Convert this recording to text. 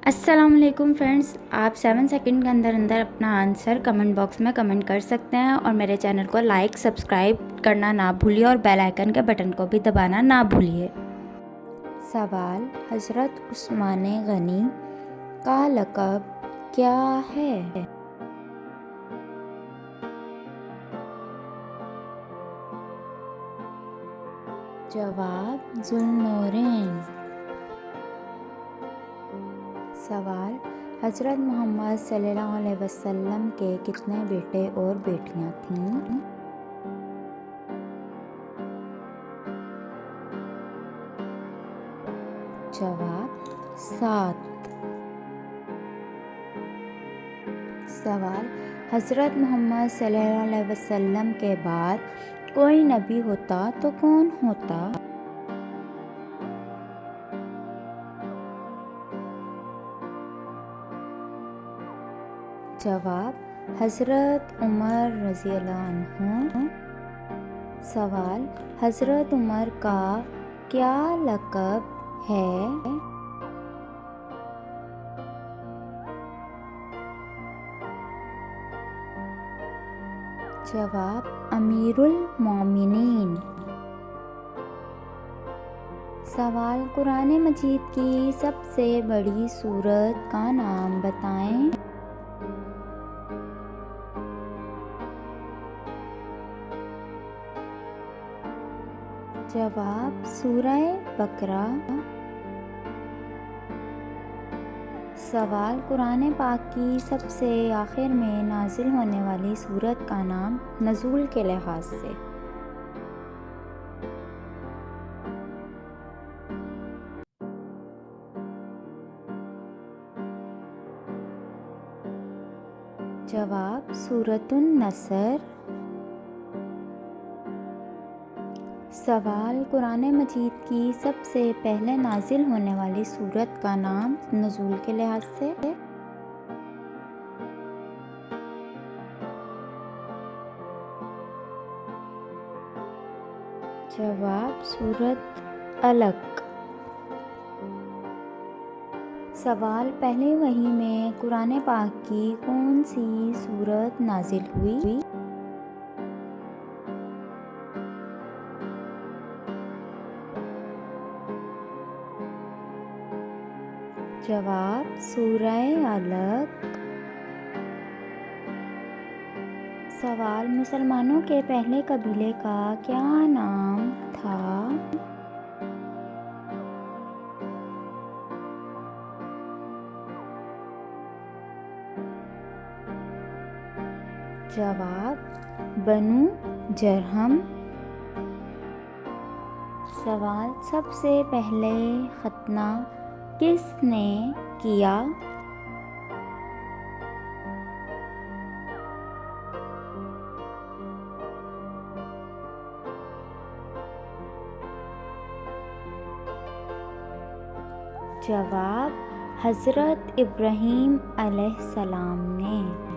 अस्सलामुअलैकुम फ्रेंड्स, आप 7 सेकंड के अंदर अंदर अपना आंसर कमेंट बॉक्स में कमेंट कर सकते हैं और मेरे चैनल को लाइक सब्सक्राइब करना ना भूलिए और बेल आइकन के बटन को भी दबाना ना भूलिए। सवाल, हज़रत उस्मान गनी का लक़ब क्या है? जवाब, ज़ुन्नूरैन। सवाल, हज़रत मोहम्मद सल्लल्लाहु अलैहि वसल्लम के कितने बेटे और बेटियां थीं? जवाब, 7। सवाल, हज़रत मोहम्मद सल्लल्लाहु अलैहि वसल्लम के बाद कोई नबी होता तो कौन होता? जवाब, हज़रत उमर रज़ियल्लाहु अन्हु। सवाल, हज़रत उमर का क्या लक़ब है? जवाब, अमीरुल मोमिनीन। सवाल, कुरान मजीद की सबसे बड़ी सूरत का नाम बताएं। जवाब, सूरह बकरा। सवाल, कुरान पाक की सबसे आखिर में नाजिल होने वाली सूरत का नाम नज़ूल के लिहाज से। जवाब, सूरतुन नसर। सवाल, कुरान मजीद की सबसे पहले नाजिल होने वाली सूरत का नाम नज़ूल के लिहाज से। जवाब, सूरत अलक। सवाल, पहले वही में कुरान पाक की कौन सी सूरत नाजिल हुई? जवाब, सूरह अलक। सवाल, मुसलमानों के पहले कबीले का क्या नाम था? जवाब, बनु जरहम। सवाल, सबसे पहले खतना किसने किया? जवाब, हज़रत इब्राहीम अलैहिस्सलाम ने।